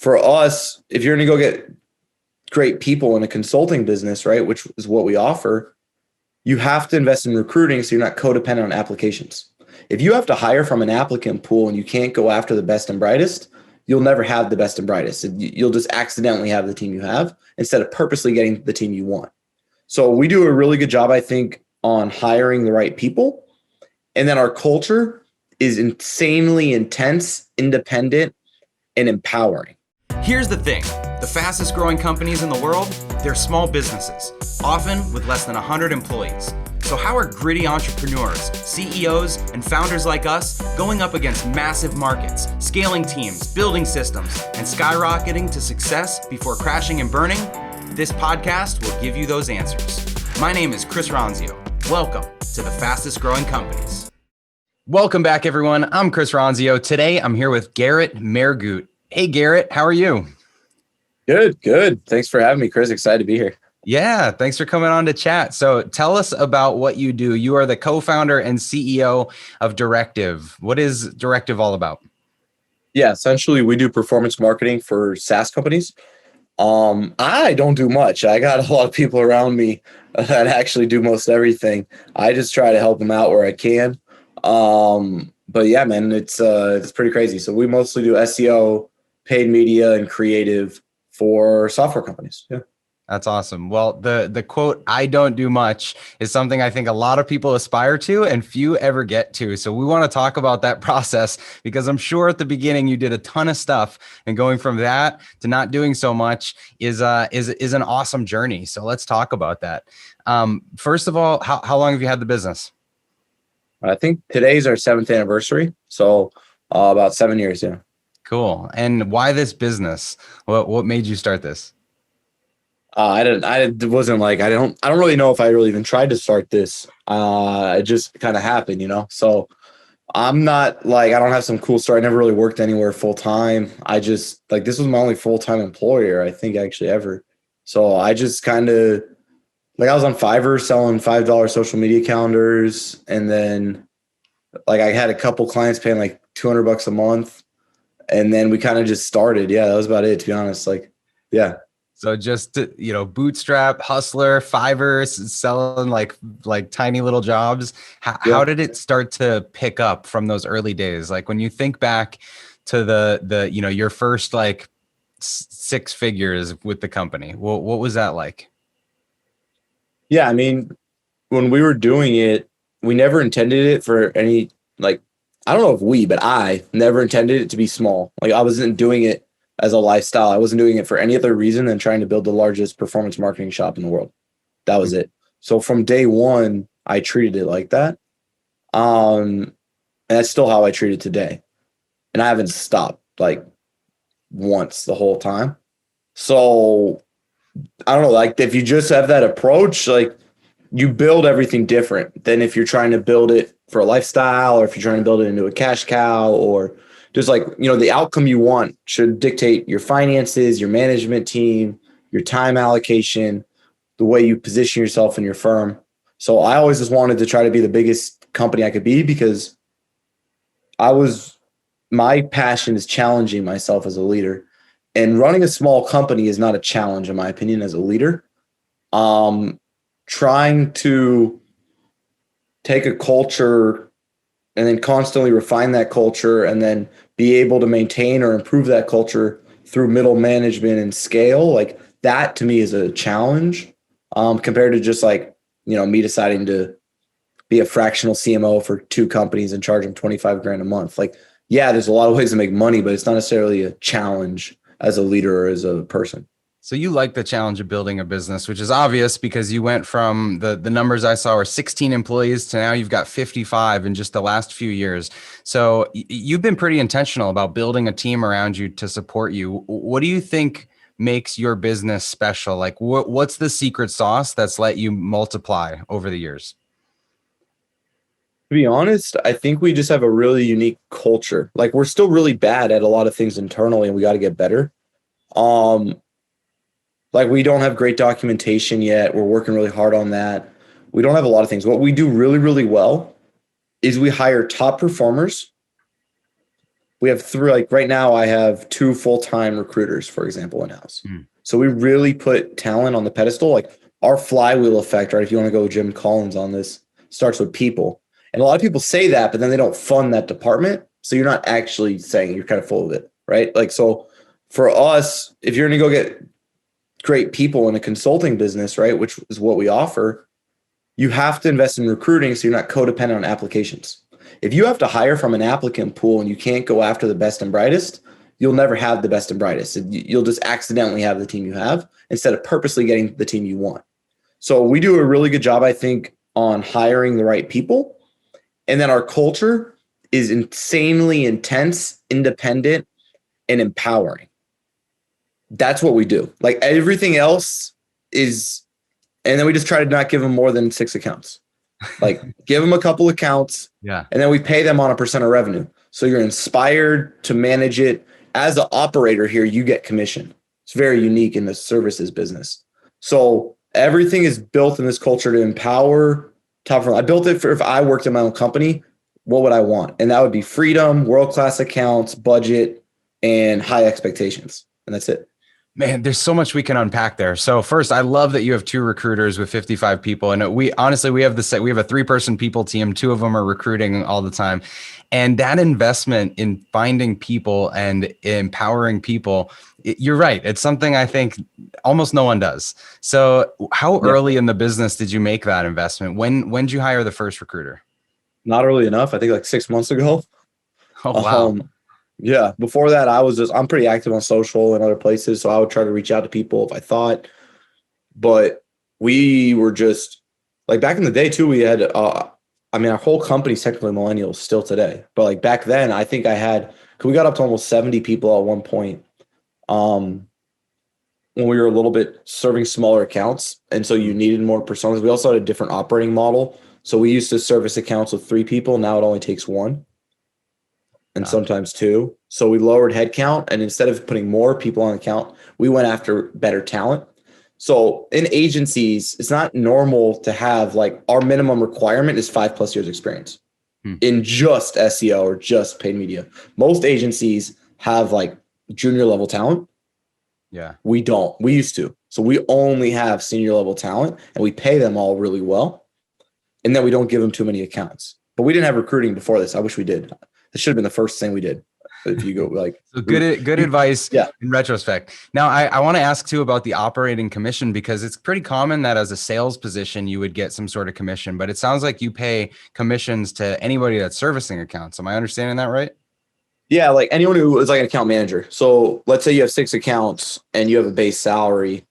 for us, if you're going to go get great people in a consulting business, right, which is what we offer, you have to invest in recruiting so you're not codependent on applications. If you have to hire from an applicant pool and you can't go after the best and brightest, you'll never have the best and brightest. You'll just accidentally have the team you have instead of purposely getting the team you want. So we do a really good job, I think, on hiring the right people. And then our culture is insanely intense, independent, and empowering. Here's the thing. The fastest growing companies in the world, they're small businesses, often with less than 100 employees. So how are gritty entrepreneurs, CEOs, and founders like us going up against massive markets, scaling teams, building systems, and skyrocketing to success before crashing and burning? This podcast will give you those answers. My name is Chris Ronzio. Welcome to the fastest growing companies. Welcome back, everyone. I'm Chris Ronzio. Today, I'm here with Garrett Mehrguth. Hey, Garrett, how are you? Good. Thanks for having me, Chris. Excited to be here. Yeah, thanks for coming on to chat. So tell us about what you do. You are the co-founder and CEO of Directive. What is Directive all about? Yeah, essentially we do performance marketing for SaaS companies. I don't do much. I got a lot of people around me that actually do most everything. I just try to help them out where I can. But yeah, man, it's pretty crazy. So we mostly do SEO, paid media, and creative for software companies. Yeah. That's awesome. Well, the quote, "I don't do much," is something I think a lot of people aspire to and few ever get to. So we want to talk about that process because I'm sure at the beginning you did a ton of stuff, and going from that to not doing so much is an awesome journey. So let's talk about that. First of all, how long have you had the business? I think today's our 7th anniversary. So about 7 years. Yeah. Cool. And why this business? What made you start this? I don't really know if I really even tried to start this. It just kind of happened, So I'm not I don't have some cool story. I never really worked anywhere full time. I just this was my only full-time employer, I think, actually ever. So I just kind of I was on Fiverr selling $5 social media calendars. And then I had a couple clients paying $200 a month. And then we kind of just started. Yeah, that was about it, to be honest. Yeah. So just, Bootstrapped, Hustler, Fiverr, selling like tiny little jobs. How did it start to pick up from those early days? Like when you think back to the your first 6 figures with the company, what was that like? Yeah, I mean, when we were doing it, we never intended it for any, I don't know if but I never intended it to be small. I wasn't doing it as a lifestyle. I wasn't doing it for any other reason than trying to build the largest performance marketing shop in the world. That was it. So from day one, I treated it like that. And that's still how I treat it today. And I haven't stopped once the whole time. So I don't know, if you just have that approach, you build everything different than if you're trying to build it for a lifestyle, or if you're trying to build it into a cash cow, or just the outcome you want should dictate your finances, your management team, your time allocation, the way you position yourself in your firm. So I always just wanted to try to be the biggest company I could be, because my passion is challenging myself as a leader, and running a small company is not a challenge, in my opinion, as a leader. Trying to take a culture and then constantly refine that culture, and then be able to maintain or improve that culture through middle management and scale, that to me is a challenge, compared to just me deciding to be a fractional CMO for 2 companies and charge them $25,000 a month. Yeah, there's a lot of ways to make money, but it's not necessarily a challenge as a leader or as a person. So you like the challenge of building a business, which is obvious because you went from the numbers I saw were 16 employees to now you've got 55 in just the last few years. So you've been pretty intentional about building a team around you to support you. What do you think makes your business special? What's the secret sauce that's let you multiply over the years? To be honest, I think we just have a really unique culture. We're still really bad at a lot of things internally, and we got to get better. We don't have great documentation yet. We're working really hard on that. We don't have a lot of things. What we do really, really well is we hire top performers we have three, like right now I have two full-time recruiters, for example, in-house. Mm. So we really put talent on the pedestal. Like our flywheel effect, right? If you want to go Jim Collins on this, starts with people. And a lot of people say that, but then they don't fund that department. So you're not actually saying, you're kind of full of it, right? Like, so for us, if you're going to go get great people in a consulting business, right, which is what we offer, you have to invest in recruiting so you're not codependent on applications. If you have to hire from an applicant pool and you can't go after the best and brightest, you'll never have the best and brightest. You'll just accidentally have the team you have instead of purposely getting the team you want. So we do a really good job, I think, on hiring the right people. And then our culture is insanely intense, independent, and empowering. That's what we do. Like everything else is, and then we just try to not give them more than 6 accounts. Like give them a couple accounts, Yeah. and then we pay them on a percent of revenue. So you're inspired to manage it. As an operator here, you get commission. It's very unique in the services business. So everything is built in this culture to empower top front. I built it for if I worked in my own company, what would I want? And that would be freedom, world-class accounts, budget, and high expectations. And that's it. Man, there's so much we can unpack there. So first, I love that you have 2 recruiters with 55 people. And we honestly, we have a 3-person people team. 2 of them are recruiting all the time. And that investment in finding people and empowering people, you're right. It's something I think almost no one does. So how early in the business did you make that investment? When did you hire the first recruiter? Not early enough. I think like 6 months ago. Oh, wow. Yeah. Before that, I'm pretty active on social and other places. So I would try to reach out to people if I thought, but we were just like back in the day too, we had, our whole company's technically millennials still today, but like back then I think we got up to almost 70 people at one point. When we were a little bit serving smaller accounts. And so you needed more personas. We also had a different operating model. So we used to service accounts with 3 people. Now it only takes 1. And sometimes 2. So we lowered headcount, and instead of putting more people on account, we went after better talent. So in agencies, it's not normal to have like our minimum requirement is 5+ years experience in just SEO or just paid media. Most agencies have like junior level talent. Yeah. We don't. We used to. So we only have senior level talent, and we pay them all really well. And then we don't give them too many accounts. But we didn't have recruiting before this. I wish we did. It should have been the first thing we did. If you go like so good advice in retrospect. Now I want to ask too about the operating commission, because it's pretty common that as a sales position you would get some sort of commission, but it sounds like you pay commissions to anybody that's servicing accounts. Am I understanding that right? Yeah, like anyone who is like an account manager. So let's say you have 6 accounts and you have a base salary.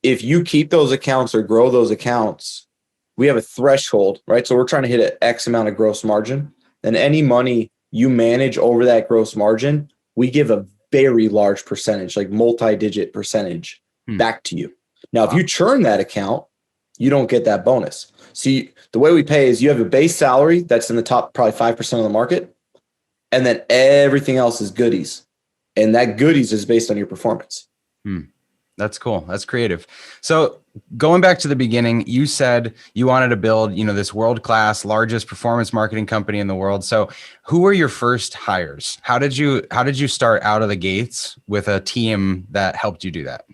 If you keep those accounts or grow those accounts, we have a threshold, right? So we're trying to hit an X amount of gross margin. Then any money you manage over that gross margin, we give a very large percentage, like multi-digit percentage back to you. Now, if you churn that account, you don't get that bonus. See, the way we pay is you have a base salary that's in the top probably 5% of the market, and then everything else is goodies. And that goodies is based on your performance. That's cool. That's creative. So going back to the beginning, you said you wanted to build, this world-class, largest performance marketing company in the world. So who were your first hires? How did you start out of the gates with a team that helped you do that?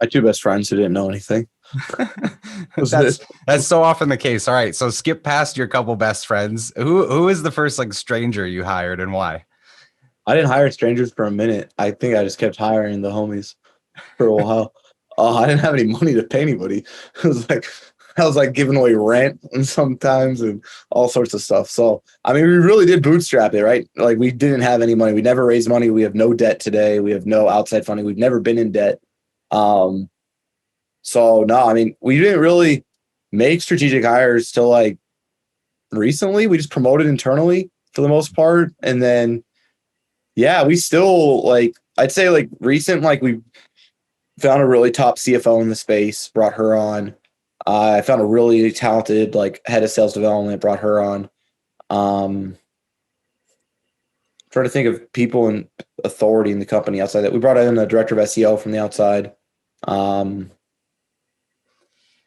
My 2 best friends who didn't know anything. That's so often the case. All right. So skip past your couple best friends. Who is the first like stranger you hired and why? I didn't hire strangers for a minute. I think I just kept hiring the homies for a while. I didn't have any money to pay anybody. I was like giving away rent and sometimes and all sorts of stuff. So, we really did bootstrap it, right? Like we didn't have any money. We never raised money. We have no debt today. We have no outside funding. We've never been in debt. So no, we didn't really make strategic hires till like recently. We just promoted internally for the most part. And then, we still I'd say like recent, we found a really top CFO in the space, brought her on. I found a really talented head of sales development, brought her on. Trying to think of people in authority in the company outside that. We brought in a director of SEO from the outside.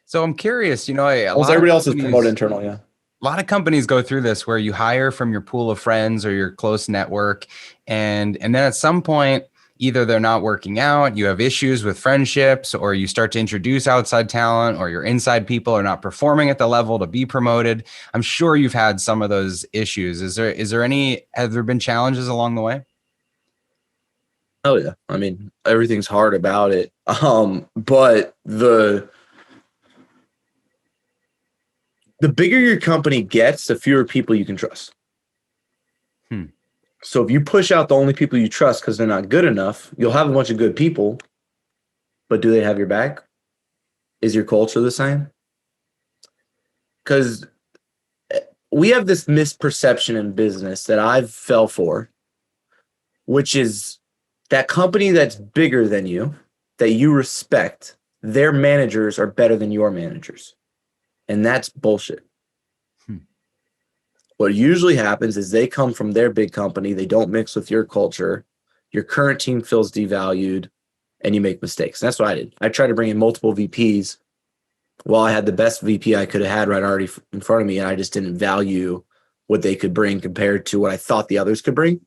So I'm curious, almost everybody else is promoted internal. Yeah. A lot of companies go through this where you hire from your pool of friends or your close network. And then at some point, either they're not working out, you have issues with friendships, or you start to introduce outside talent, or your inside people are not performing at the level to be promoted. I'm sure you've had some of those issues. Have there been challenges along the way? Oh yeah. I mean, everything's hard about it. But the bigger your company gets, the fewer people you can trust. Hmm. So if you push out the only people you trust because they're not good enough, you'll have a bunch of good people, but do they have your back? Is your culture the same? Because we have this misperception in business that I've fell for, which is that company that's bigger than you, that you respect, their managers are better than your managers. And that's bullshit. What usually happens is they come from their big company, they don't mix with your culture, your current team feels devalued, and you make mistakes. And that's what I did. I tried to bring in multiple VPs while I had the best VP I could have had right already in front of me, and I just didn't value what they could bring compared to what I thought the others could bring.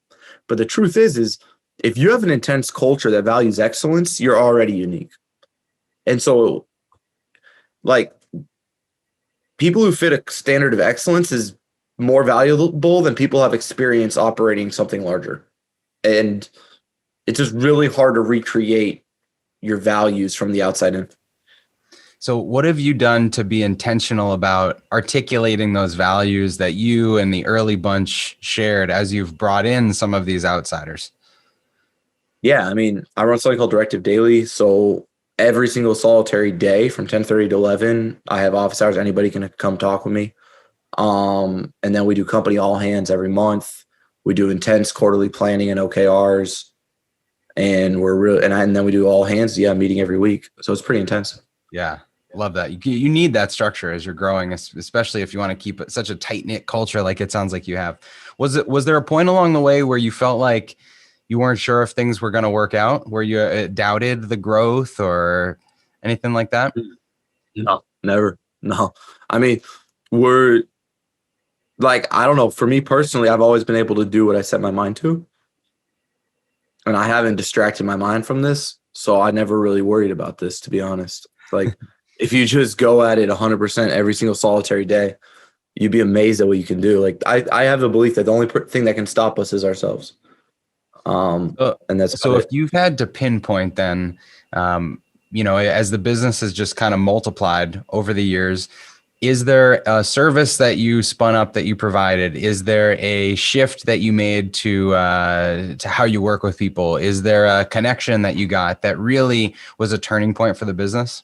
But the truth is if you have an intense culture that values excellence, you're already unique. And so, like, people who fit a standard of excellence is more valuable than people who have experience operating something larger. And it's just really hard to recreate your values from the outside in. So what have you done to be intentional about articulating those values that you and the early bunch shared as you've brought in some of these outsiders? Yeah, I mean, I run something called Directive Daily. So every single solitary day from 10:30 to 11, I have office hours. Anybody can come talk with me. And then we do company all hands every month. We do intense quarterly planning and OKRs, and and then we do all hands. Yeah, meeting every week. So it's pretty intense. Yeah, love that. You need that structure as you're growing, especially if you want to keep it such a tight knit culture like it sounds like you have. Was there a point along the way where you felt like you weren't sure if things were going to work out, where you doubted the growth or anything like that? No, never. No, I mean, we're like, I don't know. For me personally, I've always been able to do what I set my mind to. And I haven't distracted my mind from this. So I never really worried about this, to be honest. Like, if you just go at it 100% every single solitary day, you'd be amazed at what you can do. Like, I have a belief that the only thing that can stop us is ourselves. And that's so. If you've had to pinpoint, then, as the business has just kind of multiplied over the years, is there a service that you spun up that you provided? Is there a shift that you made to how you work with people? Is there a connection that you got that really was a turning point for the business?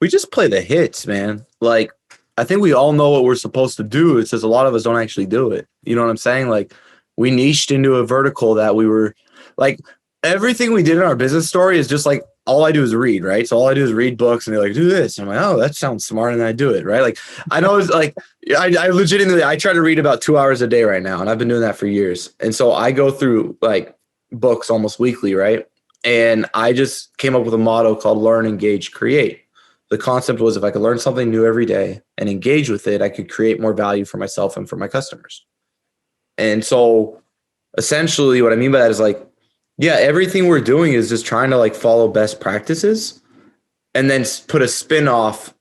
We just play the hits, man. Like, I think we all know what we're supposed to do. It's just a lot of us don't actually do it. You know what I'm saying? Like, we niched into a vertical that we were like, everything we did in our business story is just like, all I do is read, right? So all I do is read books and they're like, do this. And I'm like, oh, that sounds smart. And then I do it, right? Like, I know it's like, I legitimately, I try to read about 2 hours a day right now. And I've been doing that for years. And so I go through like books almost weekly, right? And I just came up with a motto called learn, engage, create. The concept was if I could learn something new every day and engage with it, I could create more value for myself and for my customers. And so essentially what I mean by that is like, yeah, everything we're doing is just trying to like follow best practices and then put a spin off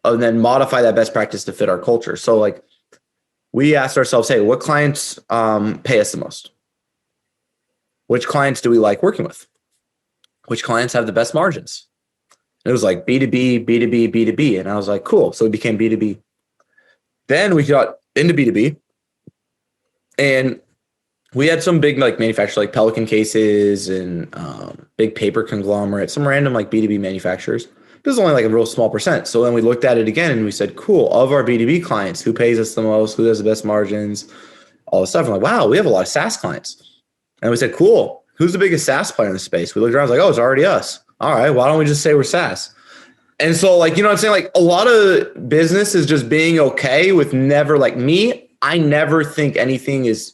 and then modify that best practice to fit our culture. So like we asked ourselves, hey, what clients pay us the most? Which clients do we like working with? Which clients have the best margins? And it was like B2B, B2B, B2B. And I was like, cool. So it became B2B. Then we got into B2B and we had some big like manufacturers like Pelican Cases and big paper conglomerates, some random like B2B manufacturers. This is only like a real small percent. So then we looked at it again and we said, cool, of our B2B clients, who pays us the most, who has the best margins, all this stuff. I'm like, wow, we have a lot of SaaS clients. And we said, cool, who's the biggest SaaS player in the space? We looked around, I was like, oh, it's already us. All right, why don't we just say we're SaaS? And so like, you know what I'm saying? Like a lot of business is just being okay with never like me. I never think anything is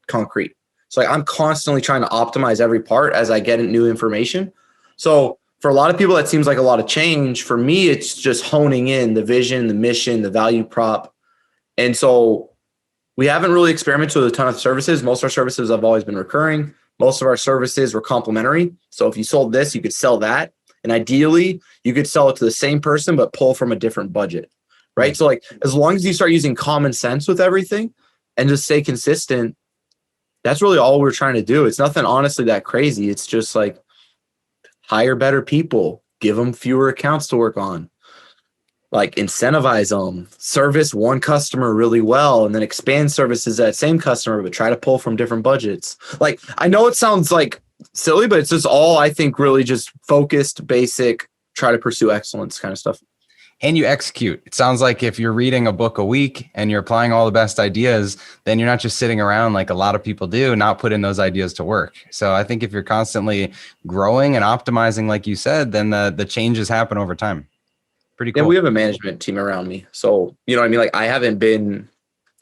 concrete. So like I'm constantly trying to optimize every part as I get new information. So For a lot of people, that seems like a lot of change. For me, it's just honing in the vision, the mission, the value prop. And so we haven't really experimented with a ton of services. Most of our services have always been recurring. Most of our services were complementary. So if you sold this, you could sell that. And ideally, you could sell it to the same person, but pull from a different budget, right? So like, as long as you start using common sense with everything and just stay consistent, that's really all we're trying to do. It's nothing honestly that crazy. It's just like hire better people, give them fewer accounts to work on, like incentivize them, service one customer really well, and then expand services to that same customer, but try to pull from different budgets. Like, I know it sounds like silly, but it's just all, I think, really just focused, basic, try to pursue excellence kind of stuff. And you execute. It sounds like if you're reading a book a week and you're applying all the best ideas, then you're not just sitting around like a lot of people do, not putting those ideas to work. So I think if you're constantly growing and optimizing, like you said, then the changes happen over time. Pretty cool. Yeah, we have a management team around me. So, you know what I mean? Like, I haven't been,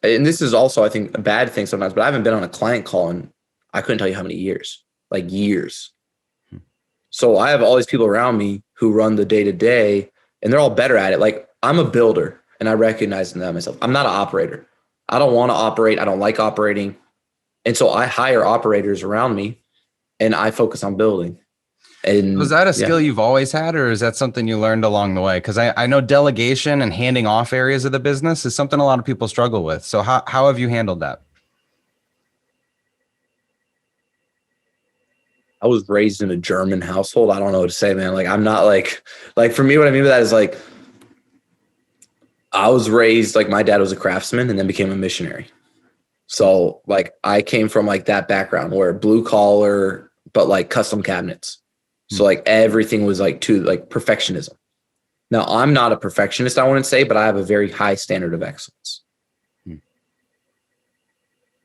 and this is also, I think, a bad thing sometimes, but I haven't been on a client call in, I couldn't tell you how many years, like years. So I have all these people around me who run the day-to-day, and they're all better at it. Like, I'm a builder, and I recognize that myself. I'm not an operator. I don't want to operate. I don't like operating. And so I hire operators around me, and I focus on building. And was that a skill you've always had, or is that something you learned along the way? Because I know delegation and handing off areas of the business is something a lot of people struggle with. So how have you handled that? I was raised in a German household. I don't know what to say, man. Like, I'm not like for me, what I mean by that is like, I was raised, like, my dad was a craftsman and then became a missionary. So like, I came from like that background where blue collar, but like custom cabinets. So like everything was like to like perfectionism. Now, I'm not a perfectionist, I wouldn't say, but I have a very high standard of excellence.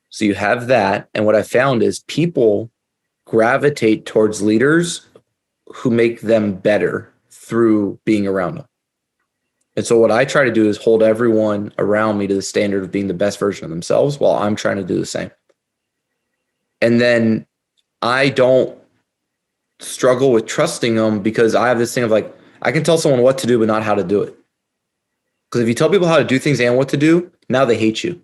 So you have that. And what I found is people gravitate towards leaders who make them better through being around them. And so what I try to do is hold everyone around me to the standard of being the best version of themselves while I'm trying to do the same. And then I don't struggle with trusting them because I have this thing of like, I can tell someone what to do, but not how to do it. Because if you tell people how to do things and what to do, now they hate you.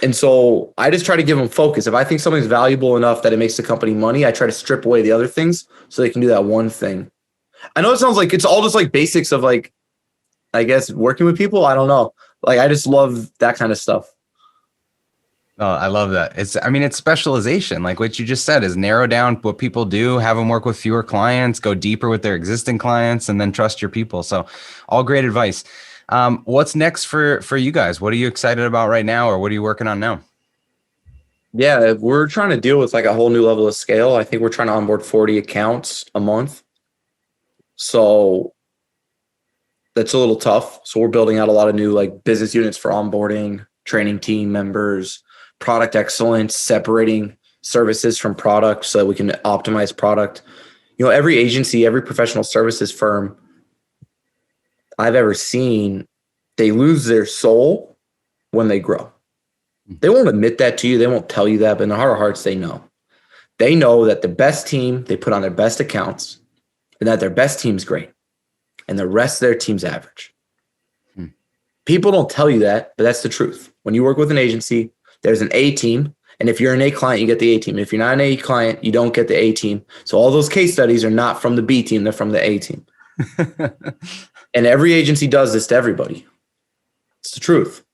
And so I just try to give them focus. If I think something's valuable enough that it makes the company money, I try to strip away the other things so they can do that one thing. I know it sounds like it's all just like basics of like, I guess, working with people. I don't know. Like, I just love that kind of stuff. Oh, I love that. It's specialization. Like what you just said is narrow down what people do, have them work with fewer clients, go deeper with their existing clients, and then trust your people. So all great advice. What's next for you guys? What are you excited about right now? Or what are you working on now? Yeah, we're trying to deal with like a whole new level of scale. I think we're trying to onboard 40 accounts a month. So that's a little tough. So we're building out a lot of new like business units for onboarding, training team members, product excellence, separating services from product so that we can optimize product. You know, every agency, every professional services firm I've ever seen, they lose their soul when they grow. They won't admit that to you. They won't tell you that, but in their heart of hearts, they know. They know that the best team, they put on their best accounts, and that their best team's great, and the rest of their team's average. People don't tell you that, but that's the truth. When you work with an agency, there's an A team. And if you're an A client, you get the A team. If you're not an A client, you don't get the A team. So all those case studies are not from the B team. They're from the A team. And every agency does this to everybody. It's the truth.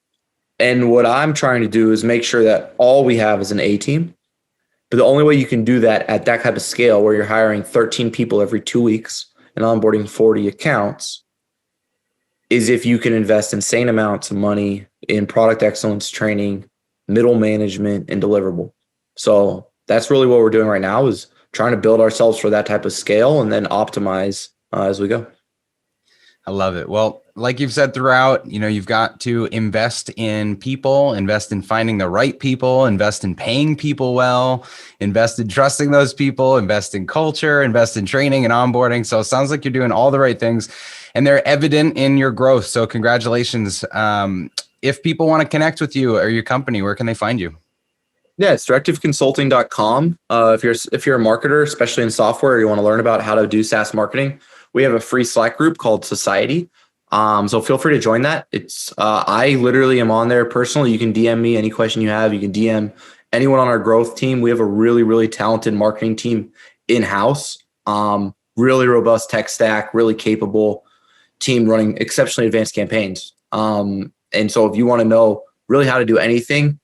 And what I'm trying to do is make sure that all we have is an A team. But the only way you can do that at that type of scale where you're hiring 13 people every 2 weeks and onboarding 40 accounts is if you can invest insane amounts of money in product excellence training, middle management, and deliverable. So that's really what we're doing right now, is trying to build ourselves for that type of scale and then optimize as we go. I love it. Well, like you've said throughout, you've got to invest in people, invest in finding the right people, invest in paying people well, invest in trusting those people, invest in culture, invest in training and onboarding. So it sounds like you're doing all the right things and they're evident in your growth. So congratulations. If people want to connect with you or your company, where can they find you? Yeah, it's directiveconsulting.com. If you're a marketer, especially in software, you want to learn about how to do SaaS marketing, we have a free Slack group called Society. So feel free to join that. It's I literally am on there personally. You can DM me any question you have. You can DM anyone on our growth team. We have a really, really talented marketing team in-house. Really robust tech stack, really capable team running exceptionally advanced campaigns. And so if you want to know really how to do anything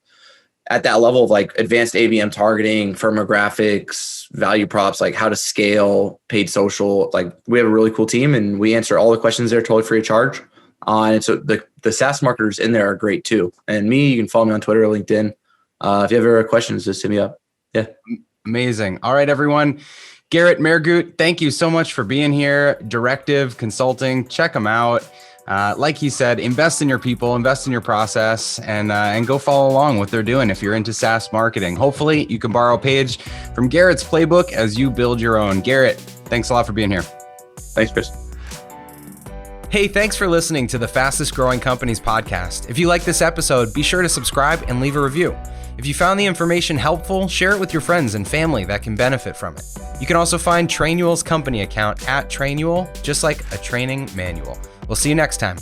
at that level of like advanced ABM targeting, firmographics, value props, like how to scale paid social, like we have a really cool team and we answer all the questions there totally free of charge. And so the SaaS marketers in there are great too. And me, you can follow me on Twitter or LinkedIn. If you have ever questions, just hit me up. Yeah. Amazing. All right, everyone. Garrett, Mehrguth, thank you so much for being here. Directive Consulting, check them out. Like he said, invest in your people, invest in your process, and go follow along what they're doing if you're into SaaS marketing. Hopefully, you can borrow a page from Garrett's playbook as you build your own. Garrett, thanks a lot for being here. Thanks, Chris. Hey, thanks for listening to the Fastest Growing Companies podcast. If you like this episode, be sure to subscribe and leave a review. If you found the information helpful, share it with your friends and family that can benefit from it. You can also find Trainual's company account at Trainual, just like a training manual. We'll see you next time.